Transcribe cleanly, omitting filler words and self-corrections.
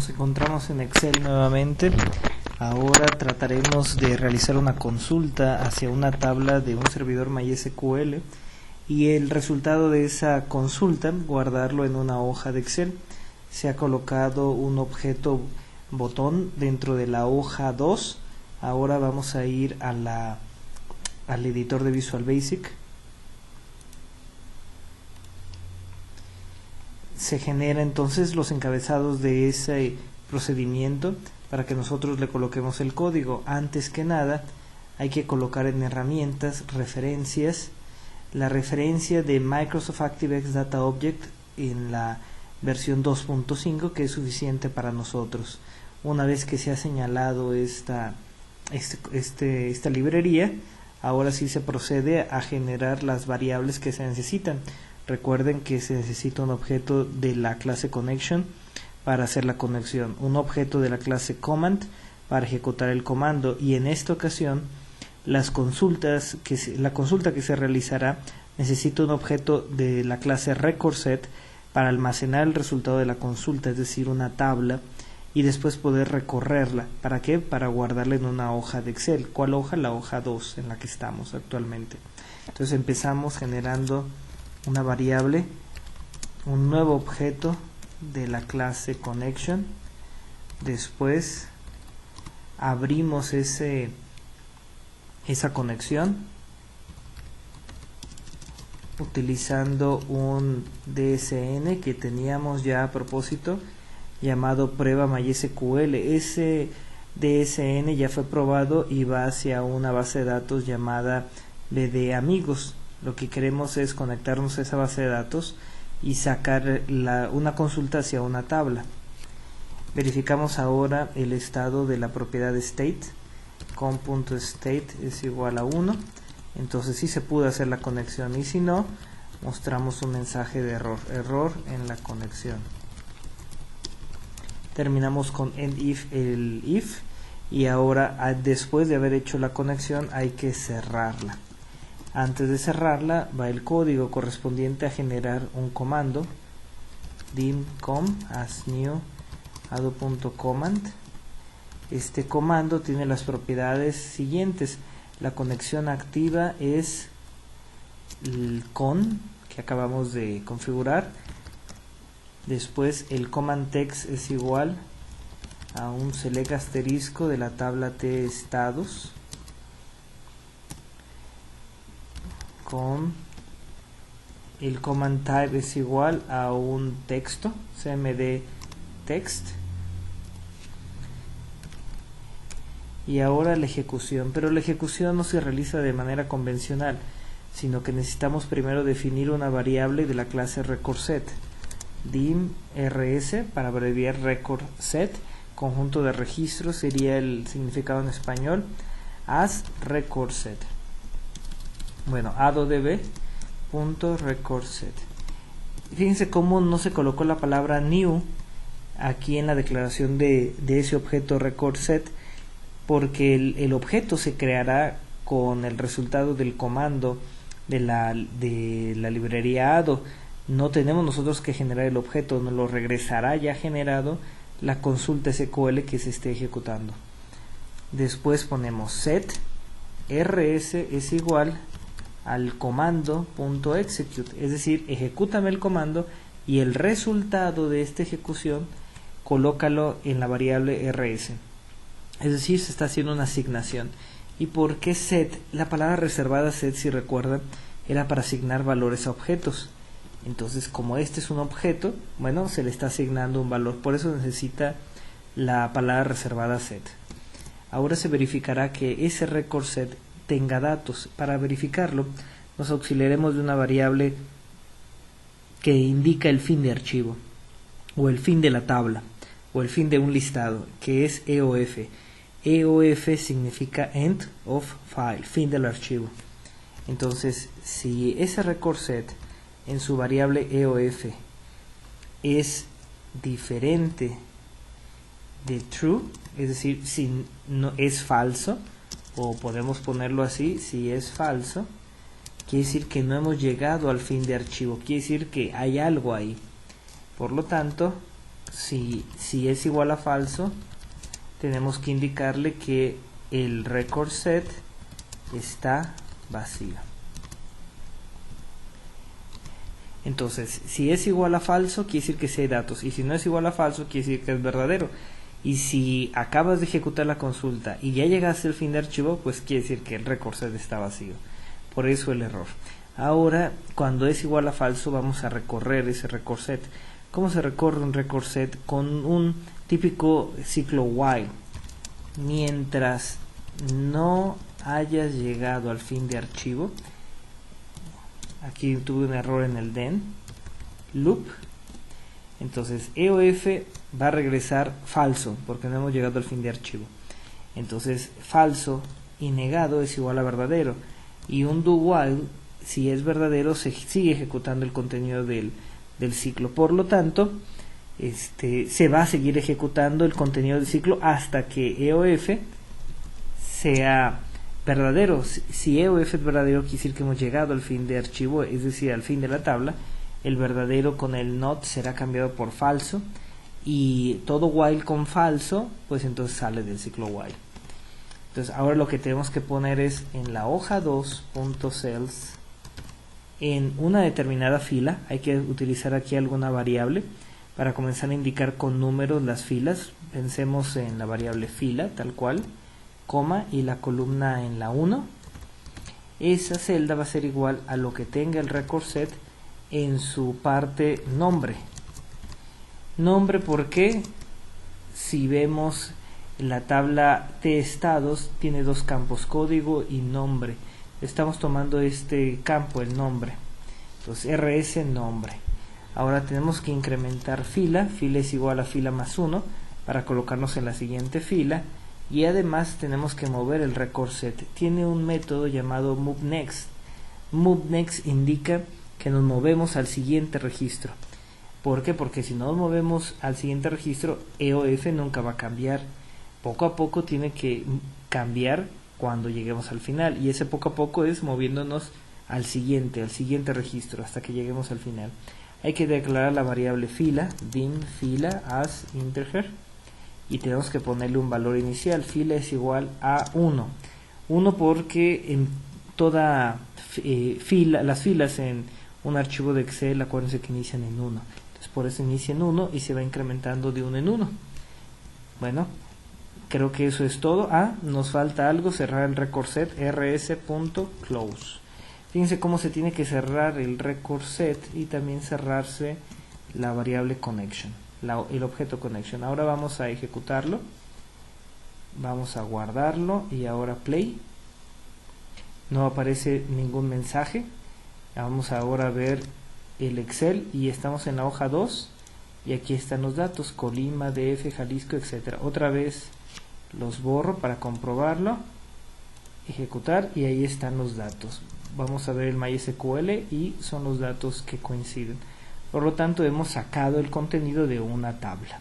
Nos encontramos en Excel nuevamente. Ahora trataremos de realizar una consulta hacia una tabla de un servidor MySQL y el resultado de esa consulta guardarlo en una hoja de Excel. Se ha colocado un objeto botón dentro de la hoja 2. Ahora vamos a ir a al editor de Visual Basic. Se genera entonces los encabezados de ese procedimiento para que nosotros le coloquemos el código. Antes que nada hay que colocar en herramientas referencias, la referencia de Microsoft ActiveX Data Object en la versión 2.5, que es suficiente para nosotros. Una vez que se ha señalado esta librería, ahora sí se procede a generar las variables que se necesitan. Recuerden que se necesita un objeto de la clase Connection para hacer la conexión, un objeto de la clase Command para ejecutar el comando, y en esta ocasión la consulta que se realizará necesita un objeto de la clase RecordSet para almacenar el resultado de la consulta, es decir, una tabla, y después poder recorrerla. ¿Para qué? Para guardarla en una hoja de Excel. ¿Cuál hoja? La hoja 2 en la que estamos actualmente. Entonces empezamos generando una variable, un nuevo objeto de la clase Connection. Después abrimos esa conexión utilizando un DSN que teníamos ya a propósito, llamado prueba MySQL. Ese DSN ya fue probado y va hacia una base de datos llamada BD Amigos. Lo que queremos es conectarnos a esa base de datos y sacar una consulta hacia una tabla. Verificamos ahora el estado de la propiedad state. com.state es igual a 1. Entonces sí se pudo hacer la conexión, y si no, mostramos un mensaje de error en la conexión. Terminamos con endIf el if, y ahora después de haber hecho la conexión hay que cerrarla. Antes de cerrarla va el código correspondiente a generar un comando, dim.com as new ado.command. Este comando tiene las propiedades siguientes. La conexión activa es el con que acabamos de configurar. Después el command text es igual a un select asterisco de la tabla T estados, con el command type es igual a un texto, cmd text. Y ahora la ejecución, pero la ejecución no se realiza de manera convencional, sino que necesitamos primero definir una variable de la clase RecordSet, dim rs, para abreviar RecordSet, conjunto de registros sería el significado en español, as RecordSet. Bueno, adodb.recordSet. Fíjense cómo no se colocó la palabra new aquí en la declaración de ese objeto RecordSet, porque el objeto se creará con el resultado del comando de la librería ado. No tenemos nosotros que generar el objeto, nos lo regresará ya generado la consulta SQL que se esté ejecutando. Después ponemos set rs es igual al comando.execute, es decir, ejecútame el comando y el resultado de esta ejecución colócalo en la variable rs. Es decir, se está haciendo una asignación. ¿Y por qué set? La palabra reservada set, si recuerdan, era para asignar valores a objetos. Entonces, como este es un objeto, bueno, se le está asignando un valor, por eso necesita la palabra reservada set. Ahora se verificará que ese RecordSet tenga datos. Para verificarlo, nos auxiliaremos de una variable que indica el fin de archivo, o el fin de la tabla, o el fin de un listado, que es EOF. EOF significa End of File, fin del archivo. Entonces, si ese RecordSet en su variable EOF es diferente de true, es decir, si no es falso, o podemos ponerlo así, si es falso, quiere decir que no hemos llegado al fin de archivo, quiere decir que hay algo ahí. Por lo tanto, si es igual a falso, tenemos que indicarle que el record set está vacío. Entonces, si es igual a falso, quiere decir que sí hay datos, y si no es igual a falso, quiere decir que es verdadero. Y si acabas de ejecutar la consulta y ya llegaste al fin de archivo, pues quiere decir que el record set está vacío. Por eso el error. Ahora, cuando es igual a falso, vamos a recorrer ese record set. ¿Cómo se recorre un record set? Con un típico ciclo while. Mientras no hayas llegado al fin de archivo, aquí tuve un error en el den, loop, entonces EOF va a regresar falso porque no hemos llegado al fin de archivo. Entonces falso y negado es igual a verdadero, y un do while, si es verdadero, se sigue ejecutando el contenido del ciclo. Por lo tanto, se va a seguir ejecutando el contenido del ciclo hasta que EOF sea verdadero. Si EOF es verdadero, quiere decir que hemos llegado al fin de archivo, es decir, al fin de la tabla. El verdadero con el not será cambiado por falso, y todo while con falso, pues entonces sale del ciclo while. Entonces ahora lo que tenemos que poner es en la hoja 2.cells, en una determinada fila, hay que utilizar aquí alguna variable para comenzar a indicar con números las filas. Pensemos en la variable fila, tal cual, coma, y la columna en la 1. Esa celda va a ser igual a lo que tenga el record set en su parte nombre. Nombre porque si vemos la tabla de estados tiene dos campos, código y nombre. Estamos tomando este campo, el nombre. Entonces rs nombre. Ahora tenemos que incrementar fila. Fila es igual a fila más 1 para colocarnos en la siguiente fila. Y además tenemos que mover el record set. Tiene un método llamado moveNext. MoveNext indica que nos movemos al siguiente registro. ¿Por qué? Porque si no nos movemos al siguiente registro, EOF nunca va a cambiar. Poco a poco tiene que cambiar cuando lleguemos al final, y ese poco a poco es moviéndonos al siguiente registro hasta que lleguemos al final. Hay que declarar la variable fila, dim fila as integer, y tenemos que ponerle un valor inicial. Fila es igual a 1. 1 porque en toda fila, las filas en un archivo de Excel, acuérdense que inician en 1. Entonces por eso inicia en 1 y se va incrementando de 1 en 1. Bueno, creo que eso es todo. Nos falta algo, cerrar el record set, rs.close. Fíjense cómo se tiene que cerrar el record set y también cerrarse la variable connection, el objeto connection. Ahora vamos a ejecutarlo, vamos a guardarlo y ahora play. No aparece ningún mensaje. Vamos ahora a ver el Excel y estamos en la hoja 2 y aquí están los datos, Colima, DF, Jalisco, etcétera. Otra vez los borro para comprobarlo, ejecutar, y ahí están los datos. Vamos a ver el MySQL y son los datos que coinciden. Por lo tanto hemos sacado el contenido de una tabla.